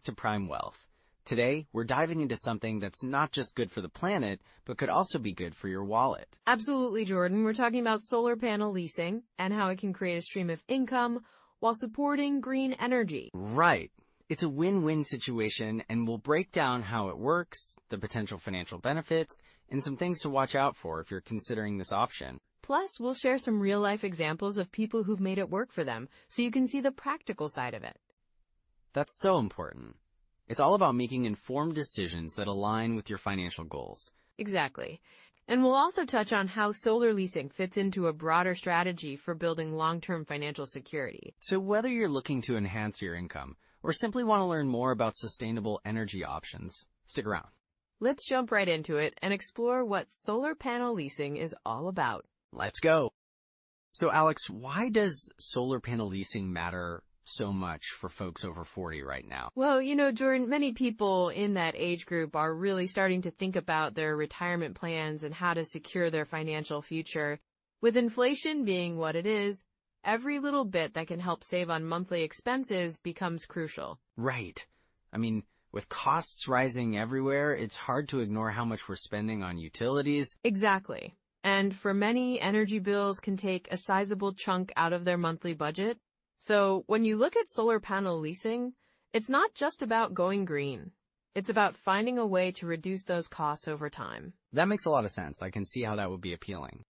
to Prime Wealth. Today, we're diving into something that's not just good for the planet, but could also be good for your wallet. Absolutely, Jordan. We're talking about solar panel leasing and how it can create a stream of income while supporting green energy. Right. It's a win-win situation, and we'll break down how it works, the potential financial benefits, and some things to watch out for if you're considering this option. Plus, we'll share some real-life examples of people who've made it work for them, so you can see the practical side of it. That's so important. It's all about making informed decisions that align with your financial goals. Exactly. And we'll also touch on how solar leasing fits into a broader strategy for building long-term financial security. So whether you're looking to enhance your income or simply want to learn more about sustainable energy options, stick around. Let's jump right into it and explore what solar panel leasing is all about. Let's go. So Alex, why does solar panel leasing matter so much for folks over 40 right now? Well, Jordan, many people in that age group are really starting to think about their retirement plans and how to secure their financial future. With inflation being what it is, every little bit that can help save on monthly expenses becomes crucial. Right. I mean, with costs rising everywhere, it's hard to ignore how much we're spending on utilities. Exactly. And for many, energy bills can take a sizable chunk out of their monthly budget. So when you look at solar panel leasing, it's not just about going green. It's about finding a way to reduce those costs over time. That makes a lot of sense. I can see how that would be appealing.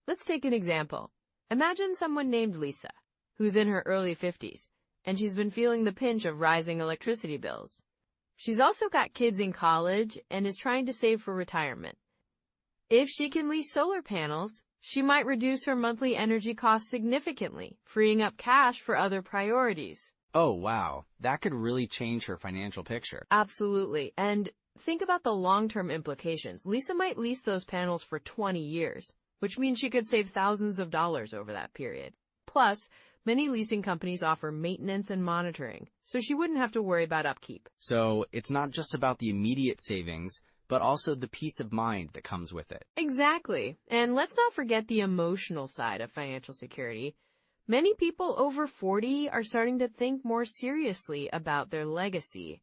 Let's take an example. Imagine someone named Lisa, who's in her early 50s, and she's been feeling the pinch of rising electricity bills. She's also got kids in college and is trying to save for retirement. If she can lease solar panels, she might reduce her monthly energy costs significantly, freeing up cash for other priorities. Oh, wow. That could really change her financial picture. Absolutely. And think about the long-term implications. Lisa might lease those panels for 20 years, which means she could save thousands of dollars over that period. Plus, many leasing companies offer maintenance and monitoring, so she wouldn't have to worry about upkeep. So it's not just about the immediate savings, but also the peace of mind that comes with it. Exactly. And let's not forget the emotional side of financial security. Many people over 40 are starting to think more seriously about their legacy.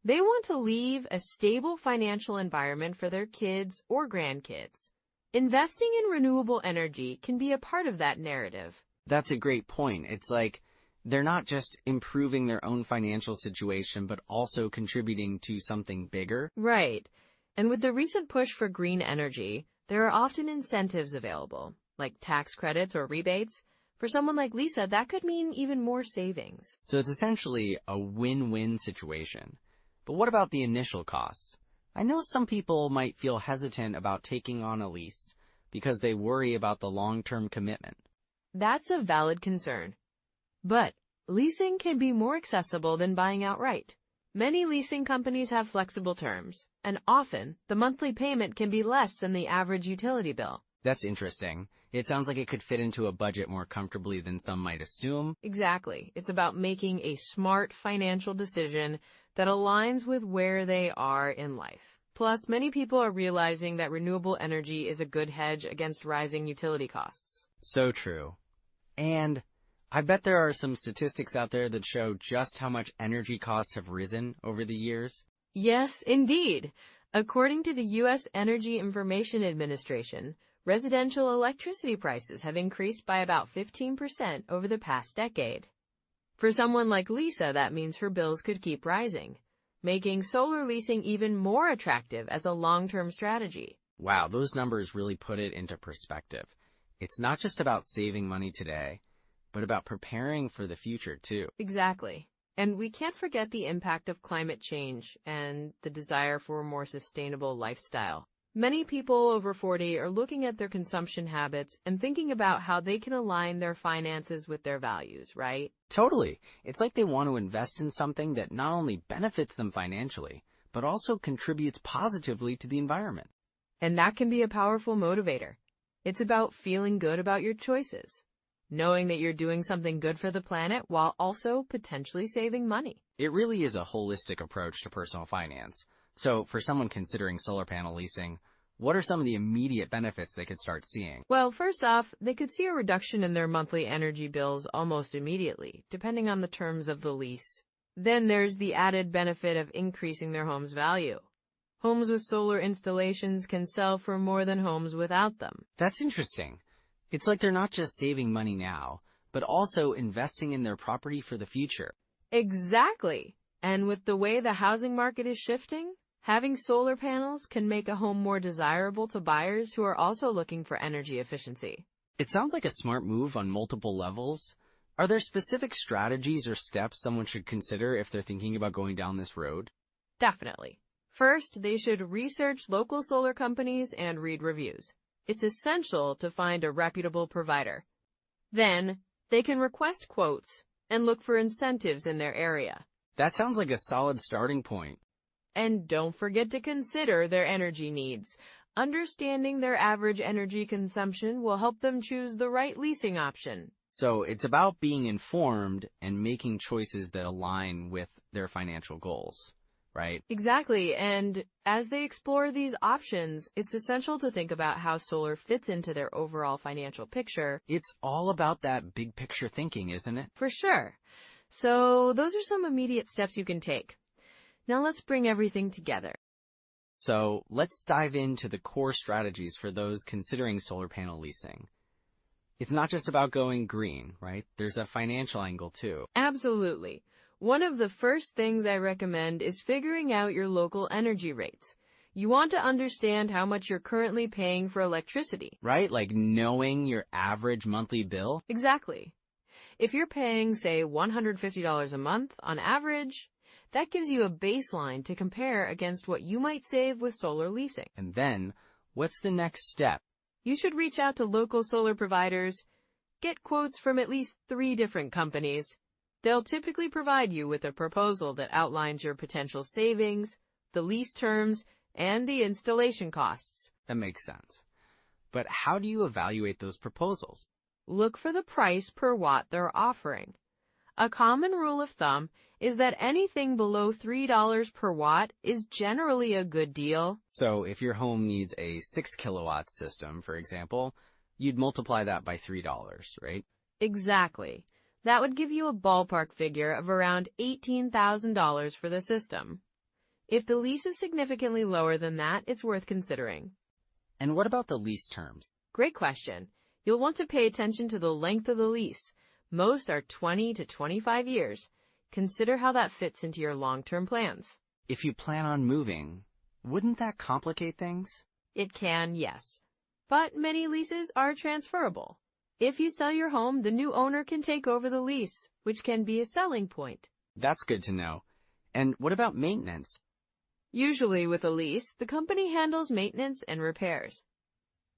They want to leave a stable financial environment for their kids or grandkids. Investing in renewable energy can be a part of that narrative. That's a great point. It's like they're not just improving their own financial situation, but also contributing to something bigger. Right. And with the recent push for green energy, there are often incentives available, like tax credits or rebates. For someone like Lisa, that could mean even more savings. So it's essentially a win-win situation. But what about the initial costs? I know some people might feel hesitant about taking on a lease because they worry about the long-term commitment. That's a valid concern. But leasing can be more accessible than buying outright. Many leasing companies have flexible terms, and often the monthly payment can be less than the average utility bill. That's interesting. It sounds like it could fit into a budget more comfortably than some might assume. Exactly. It's about making a smart financial decision that aligns with where they are in life. Plus, many people are realizing that renewable energy is a good hedge against rising utility costs. So true. And I bet there are some statistics out there that show just how much energy costs have risen over the years. Yes, indeed. According to the U.S. Energy Information Administration, residential electricity prices have increased by about 15% over the past decade. For someone like Lisa, that means her bills could keep rising, making solar leasing even more attractive as a long-term strategy. Wow, those numbers really put it into perspective. It's not just about saving money today, but about preparing for the future, too. Exactly. And we can't forget the impact of climate change and the desire for a more sustainable lifestyle. Many people over 40 are looking at their consumption habits and thinking about how they can align their finances with their values, right? Totally. It's like they want to invest in something that not only benefits them financially, but also contributes positively to the environment. And that can be a powerful motivator. It's about feeling good about your choices, knowing that you're doing something good for the planet while also potentially saving money. It really is a holistic approach to personal finance. So for someone considering solar panel leasing, what are some of the immediate benefits they could start seeing? Well, first off, they could see a reduction in their monthly energy bills almost immediately, depending on the terms of the lease. Then there's the added benefit of increasing their home's value. Homes with solar installations can sell for more than homes without them. That's interesting. It's like they're not just saving money now, but also investing in their property for the future. Exactly. And with the way the housing market is shifting, having solar panels can make a home more desirable to buyers who are also looking for energy efficiency. It sounds like a smart move on multiple levels. Are there specific strategies or steps someone should consider if they're thinking about going down this road? Definitely. First, they should research local solar companies and read reviews. It's essential to find a reputable provider. Then, they can request quotes and look for incentives in their area. That sounds like a solid starting point. And don't forget to consider their energy needs. Understanding their average energy consumption will help them choose the right leasing option. So it's about being informed and making choices that align with their financial goals, right? Exactly, and as they explore these options, it's essential to think about how solar fits into their overall financial picture. It's all about that big picture thinking, isn't it? For sure. So those are some immediate steps you can take. Now let's bring everything together. So let's dive into the core strategies for those considering solar panel leasing. It's not just about going green, right? There's a financial angle too. Absolutely. One of the first things I recommend is figuring out your local energy rates. You want to understand how much you're currently paying for electricity. Right? Like knowing your average monthly bill? Exactly. If you're paying, say, $150 a month on average, that gives you a baseline to compare against what you might save with solar leasing. And then, what's the next step? You should reach out to local solar providers, get quotes from at least 3 different companies. They'll typically provide you with a proposal that outlines your potential savings, the lease terms, and the installation costs. That makes sense. But how do you evaluate those proposals? Look for the price per watt they're offering. A common rule of thumb is that anything below $3 per watt is generally a good deal. So if your home needs a 6 kilowatt system, for example, you'd multiply that by $3, right? Exactly. That would give you a ballpark figure of around $18,000 for the system. If the lease is significantly lower than that, it's worth considering. And what about the lease terms? Great question. You'll want to pay attention to the length of the lease. Most are 20 to 25 years. Consider how that fits into your long-term plans. If you plan on moving, wouldn't that complicate things? It can, yes. But many leases are transferable. If you sell your home, the new owner can take over the lease, which can be a selling point. That's good to know. And what about maintenance? Usually with a lease, the company handles maintenance and repairs.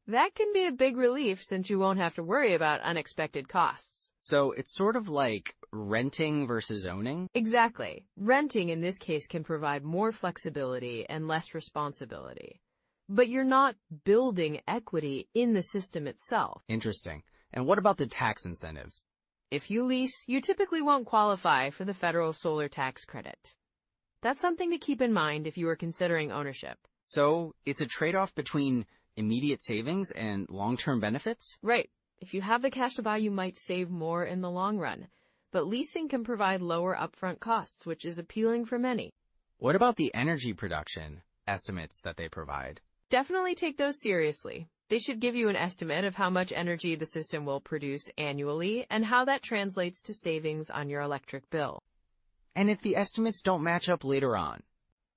That can be a big relief since you won't have to worry about unexpected costs. So it's sort of like renting versus owning? Exactly. Renting in this case can provide more flexibility and less responsibility. But you're not building equity in the system itself. Interesting. And what about the tax incentives? If you lease, you typically won't qualify for the federal solar tax credit. That's something to keep in mind if you are considering ownership. So it's a trade-off between immediate savings and long-term benefits? Right. If you have the cash to buy, you might save more in the long run. But leasing can provide lower upfront costs, which is appealing for many. What about the energy production estimates that they provide? Definitely take those seriously. They should give you an estimate of how much energy the system will produce annually and how that translates to savings on your electric bill. And if the estimates don't match up later on?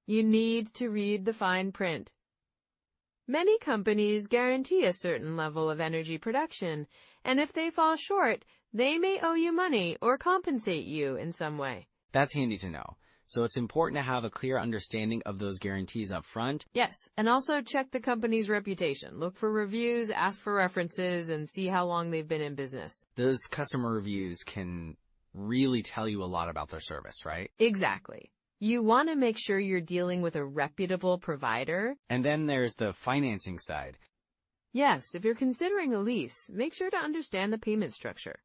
You need to read the fine print. Many companies guarantee a certain level of energy production, and if they fall short, they may owe you money or compensate you in some way. That's handy to know. So it's important to have a clear understanding of those guarantees up front. Yes, and also check the company's reputation. Look for reviews, ask for references, and see how long they've been in business. Those customer reviews can really tell you a lot about their service, right? Exactly. You want to make sure you're dealing with a reputable provider. And then there's the financing side. Yes, if you're considering a lease, make sure to understand the payment structure.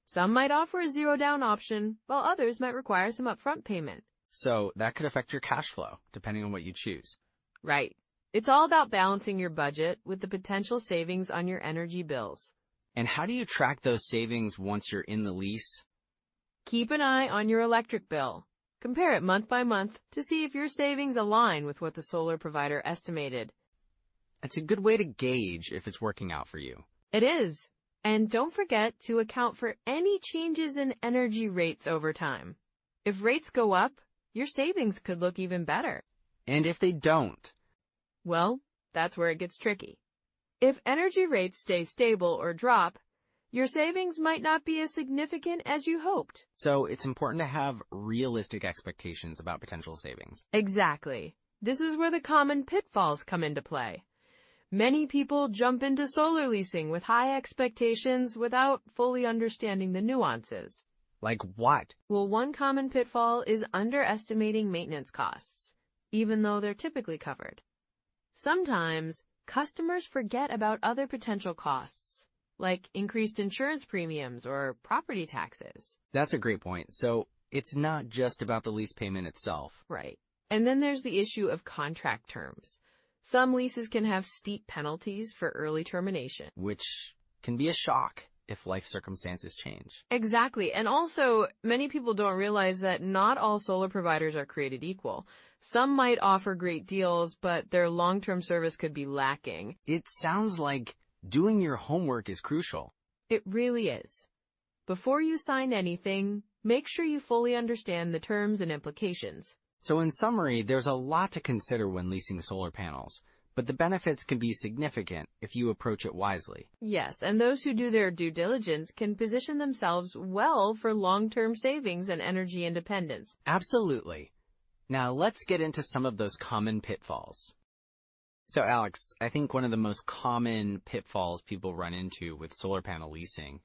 Some might offer a zero-down option, while others might require some upfront payment. So that could affect your cash flow, depending on what you choose. Right. It's all about balancing your budget with the potential savings on your energy bills. And how do you track those savings once you're in the lease? Keep an eye on your electric bill. Compare it month by month to see if your savings align with what the solar provider estimated. It's a good way to gauge if it's working out for you. It is. And don't forget to account for any changes in energy rates over time. If rates go up, your savings could look even better. And if they don't? Well, that's where it gets tricky. If energy rates stay stable or drop, your savings might not be as significant as you hoped. So it's important to have realistic expectations about potential savings. Exactly. This is where the common pitfalls come into play. Many people jump into solar leasing with high expectations without fully understanding the nuances. Like what? Well, one common pitfall is underestimating maintenance costs, even though they're typically covered. Sometimes, customers forget about other potential costs, like increased insurance premiums or property taxes. That's a great point. So it's not just about the lease payment itself. Right. And then there's the issue of contract terms. Some leases can have steep penalties for early termination, which can be a shock if life circumstances change. Exactly. And also, many people don't realize that not all solar providers are created equal. Some might offer great deals, but their long-term service could be lacking. It sounds like doing your homework is crucial. It really is. Before you sign anything, make sure you fully understand the terms and implications. So in summary, there's a lot to consider when leasing solar panels, but the benefits can be significant if you approach it wisely. Yes, and those who do their due diligence can position themselves well for long-term savings and energy independence. Absolutely. Now let's get into some of those common pitfalls. So Alex, I think one of the most common pitfalls people run into with solar panel leasing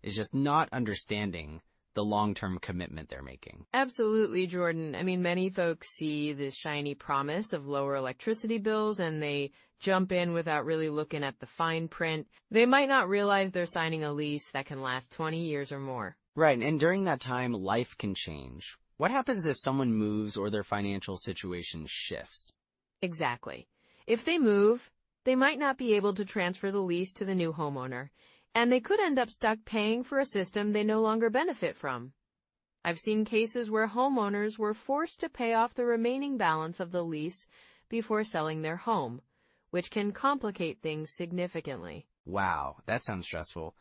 is just not understanding the long-term commitment they're making. Absolutely, Jordan. I mean, many folks see this shiny promise of lower electricity bills and they jump in without really looking at the fine print. They might not realize they're signing a lease that can last 20 years or more. Right, and during that time, life can change. What happens if someone moves or their financial situation shifts? Exactly. If they move, they might not be able to transfer the lease to the new homeowner, and they could end up stuck paying for a system they no longer benefit from. I've seen cases where homeowners were forced to pay off the remaining balance of the lease before selling their home, which can complicate things significantly. Wow, that sounds stressful.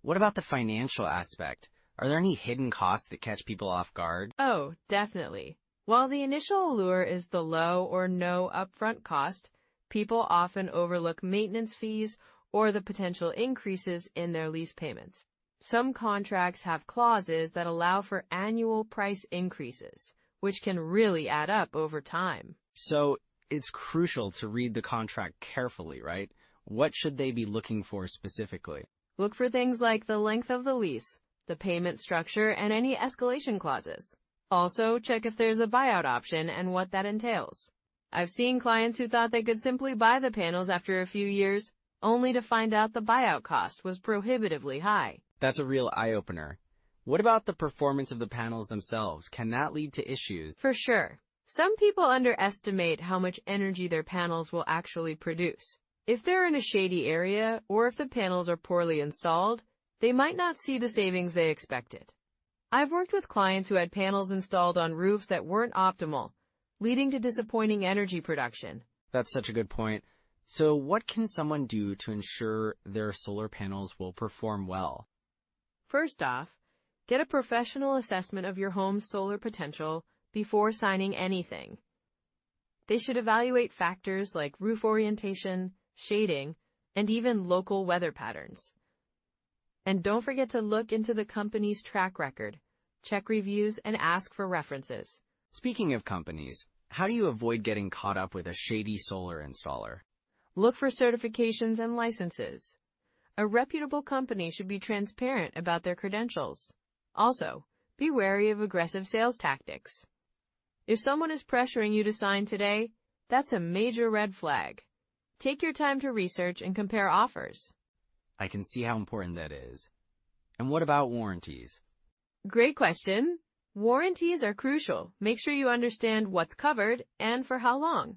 What about the financial aspect? Are there any hidden costs that catch people off guard? Oh, definitely. While the initial allure is the low or no upfront cost, people often overlook maintenance fees or the potential increases in their lease payments. Some contracts have clauses that allow for annual price increases, which can really add up over time. So it's crucial to read the contract carefully, right? What should they be looking for specifically? Look for things like the length of the lease, the payment structure, and any escalation clauses. Also, check if there's a buyout option and what that entails. I've seen clients who thought they could simply buy the panels after a few years, only to find out the buyout cost was prohibitively high. That's a real eye-opener. What about the performance of the panels themselves? Can that lead to issues? For sure. Some people underestimate how much energy their panels will actually produce. If they're in a shady area, or if the panels are poorly installed, they might not see the savings they expected. I've worked with clients who had panels installed on roofs that weren't optimal, leading to disappointing energy production. That's such a good point. So what can someone do to ensure their solar panels will perform well? First off, get a professional assessment of your home's solar potential before signing anything. They should evaluate factors like roof orientation, shading, and even local weather patterns. And don't forget to look into the company's track record, check reviews, and ask for references. Speaking of companies, how do you avoid getting caught up with a shady solar installer? Look for certifications and licenses. A reputable company should be transparent about their credentials. Also, be wary of aggressive sales tactics. If someone is pressuring you to sign today, that's a major red flag. Take your time to research and compare offers. I can see how important that is. And what about warranties? Great question. Warranties are crucial. Make sure you understand what's covered and for how long.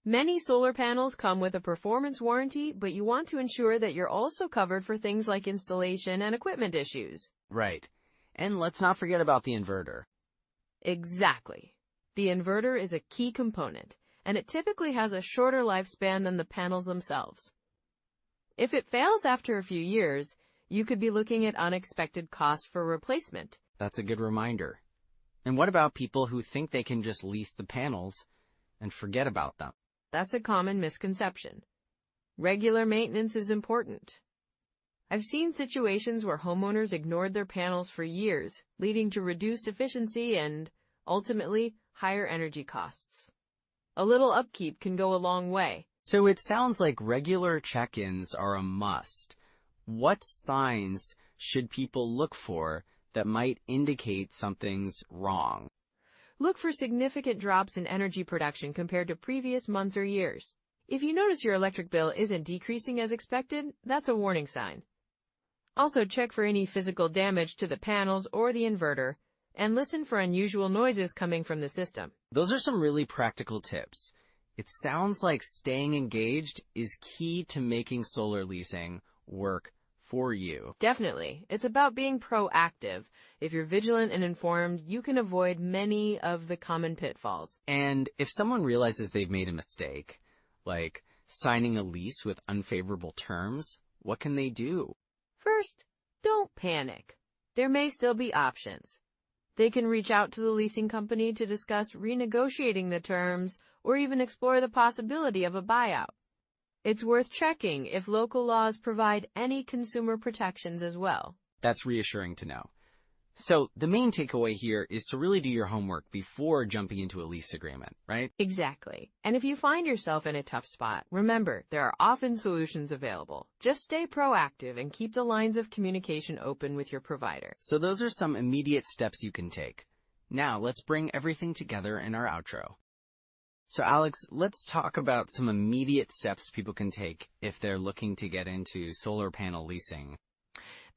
Many solar panels come with a performance warranty, but you want to ensure that you're also covered for things like installation and equipment issues. Right. And let's not forget about the inverter. Exactly. The inverter is a key component, and it typically has a shorter lifespan than the panels themselves. If it fails after a few years, you could be looking at unexpected costs for replacement. That's a good reminder. And what about people who think they can just lease the panels and forget about them? That's a common misconception. Regular maintenance is important. I've seen situations where homeowners ignored their panels for years, leading to reduced efficiency and, ultimately, higher energy costs. A little upkeep can go a long way. So it sounds like regular check-ins are a must. What signs should people look for that might indicate something's wrong? Look for significant drops in energy production compared to previous months or years. If you notice your electric bill isn't decreasing as expected, that's a warning sign. Also, check for any physical damage to the panels or the inverter, and listen for unusual noises coming from the system. Those are some really practical tips. It sounds like staying engaged is key to making solar leasing work for you. Definitely. It's about being proactive. If you're vigilant and informed, you can avoid many of the common pitfalls. And if someone realizes they've made a mistake, like signing a lease with unfavorable terms, what can they do? First, don't panic. There may still be options. They can reach out to the leasing company to discuss renegotiating the terms or even explore the possibility of a buyout. It's worth checking if local laws provide any consumer protections as well. That's reassuring to know. So the main takeaway here is to really do your homework before jumping into a lease agreement, right? Exactly. And if you find yourself in a tough spot, remember, there are often solutions available. Just stay proactive and keep the lines of communication open with your provider. So those are some immediate steps you can take. Now let's bring everything together in our outro. So Alex, let's talk about some immediate steps people can take if they're looking to get into solar panel leasing.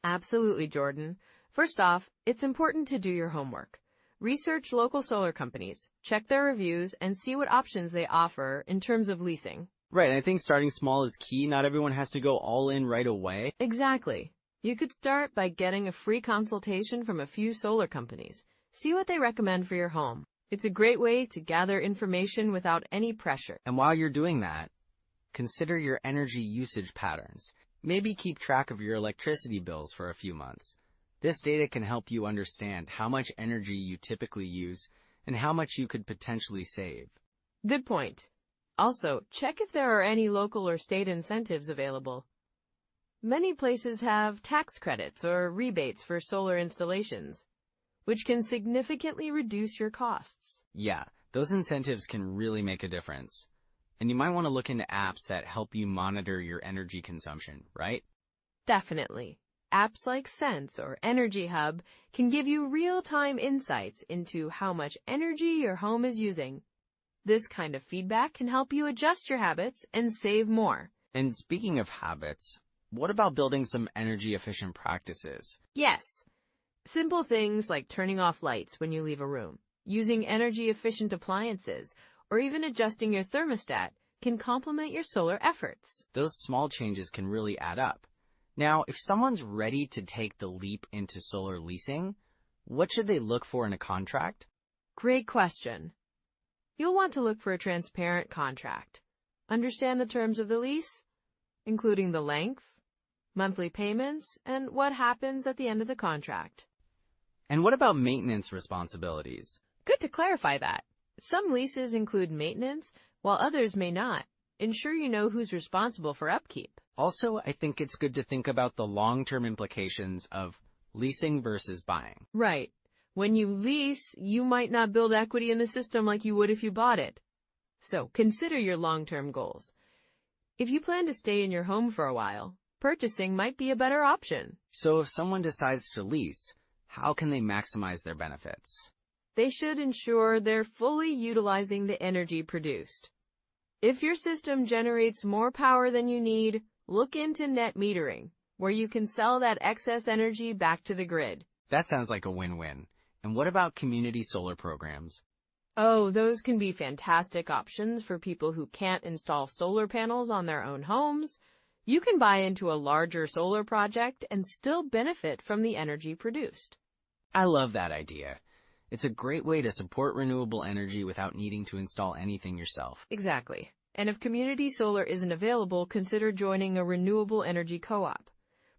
Absolutely, Jordan. First off, it's important to do your homework. Research local solar companies, check their reviews, and see what options they offer in terms of leasing. Right, and I think starting small is key. Not everyone has to go all in right away. Exactly. You could start by getting a free consultation from a few solar companies. See what they recommend for your home. It's a great way to gather information without any pressure. And while you're doing that, consider your energy usage patterns. Maybe keep track of your electricity bills for a few months. This data can help you understand how much energy you typically use and how much you could potentially save. Good point. Also, check if there are any local or state incentives available. Many places have tax credits or rebates for solar installations, which can significantly reduce your costs. Yeah, those incentives can really make a difference. And you might want to look into apps that help you monitor your energy consumption, right? Definitely. Apps like Sense or Energy Hub can give you real-time insights into how much energy your home is using. This kind of feedback can help you adjust your habits and save more. And speaking of habits, what about building some energy-efficient practices? Yes. Simple things like turning off lights when you leave a room, using energy-efficient appliances, or even adjusting your thermostat can complement your solar efforts. Those small changes can really add up. Now, if someone's ready to take the leap into solar leasing, what should they look for in a contract? Great question. You'll want to look for a transparent contract. Understand the terms of the lease, including the length, monthly payments, and what happens at the end of the contract. And what about maintenance responsibilities? Good to clarify that. Some leases include maintenance, while others may not. Ensure you know who's responsible for upkeep. Also, I think it's good to think about the long-term implications of leasing versus buying. Right. When you lease, you might not build equity in the system like you would if you bought it. So, consider your long-term goals. If you plan to stay in your home for a while, purchasing might be a better option. So if someone decides to lease, how can they maximize their benefits? They should ensure they're fully utilizing the energy produced. If your system generates more power than you need, look into net metering, where you can sell that excess energy back to the grid. That sounds like a win-win. And what about community solar programs? Oh, those can be fantastic options for people who can't install solar panels on their own homes. You can buy into a larger solar project and still benefit from the energy produced. I love that idea. It's a great way to support renewable energy without needing to install anything yourself. Exactly. And if community solar isn't available, consider joining a renewable energy co-op.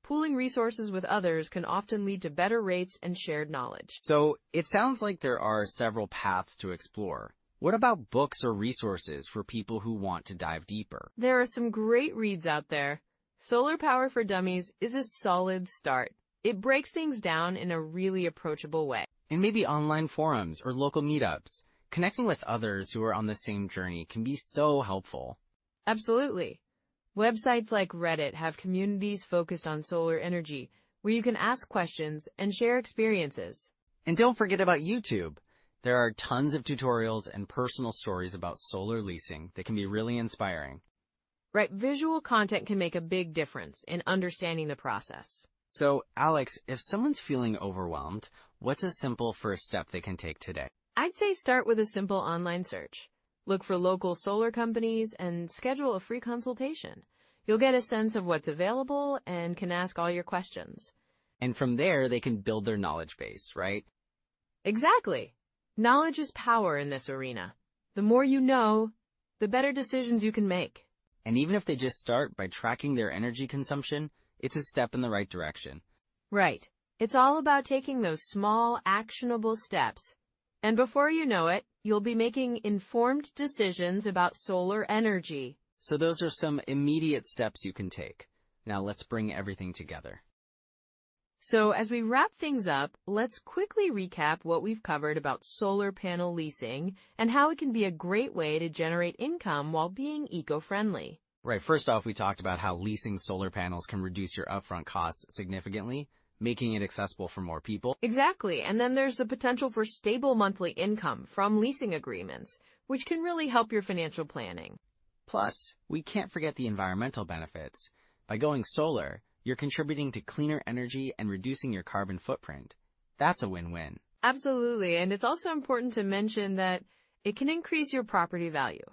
Pooling resources with others can often lead to better rates and shared knowledge. So it sounds like there are several paths to explore. What about books or resources for people who want to dive deeper? There are some great reads out there. Solar Power for Dummies is a solid start. It breaks things down in a really approachable way. And maybe online forums or local meetups. Connecting with others who are on the same journey can be so helpful. Absolutely. Websites like Reddit have communities focused on solar energy, where you can ask questions and share experiences. And don't forget about YouTube. There are tons of tutorials and personal stories about solar leasing that can be really inspiring. Right, visual content can make a big difference in understanding the process. So, Alex, if someone's feeling overwhelmed, what's a simple first step they can take today? I'd say start with a simple online search. Look for local solar companies and schedule a free consultation. You'll get a sense of what's available and can ask all your questions. And from there, they can build their knowledge base, right? Exactly. Knowledge is power in this arena. The more you know, the better decisions you can make. And even if they just start by tracking their energy consumption, it's a step in the right direction. Right. It's all about taking those small, actionable steps. And before you know it, you'll be making informed decisions about solar energy. So those are some immediate steps you can take. Now let's bring everything together. So as we wrap things up, let's quickly recap what we've covered about solar panel leasing and how it can be a great way to generate income while being eco-friendly. Right, first off, we talked about how leasing solar panels can reduce your upfront costs significantly, making it accessible for more people. Exactly, and then there's the potential for stable monthly income from leasing agreements, which can really help your financial planning. Plus, we can't forget the environmental benefits. By going solar, you're contributing to cleaner energy and reducing your carbon footprint. That's a win-win. Absolutely, and it's also important to mention that it can increase your property value.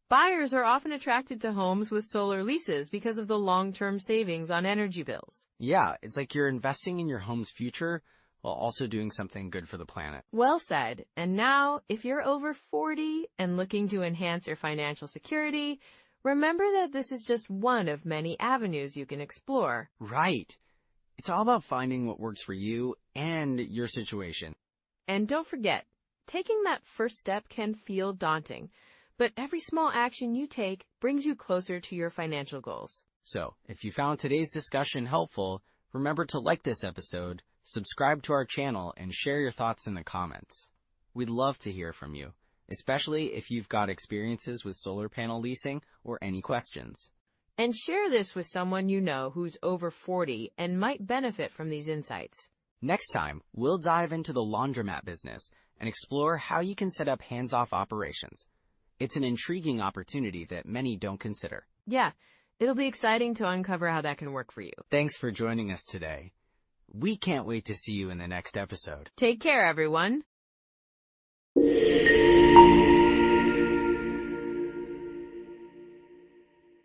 Buyers are often attracted to homes with solar leases because of the long-term savings on energy bills. Yeah, it's like you're investing in your home's future while also doing something good for the planet. Well said. And now, if you're over 40 and looking to enhance your financial security, remember that this is just one of many avenues you can explore. Right. It's all about finding what works for you and your situation. And don't forget, taking that first step can feel daunting, but every small action you take brings you closer to your financial goals. So, if you found today's discussion helpful, remember to like this episode, subscribe to our channel, and share your thoughts in the comments. We'd love to hear from you, especially if you've got experiences with solar panel leasing or any questions. And share this with someone you know who's over 40 and might benefit from these insights. Next time, we'll dive into the laundromat business and explore how you can set up hands-off operations. It's an intriguing opportunity that many don't consider. Yeah, it'll be exciting to uncover how that can work for you. Thanks for joining us today. We can't wait to see you in the next episode. Take care, everyone.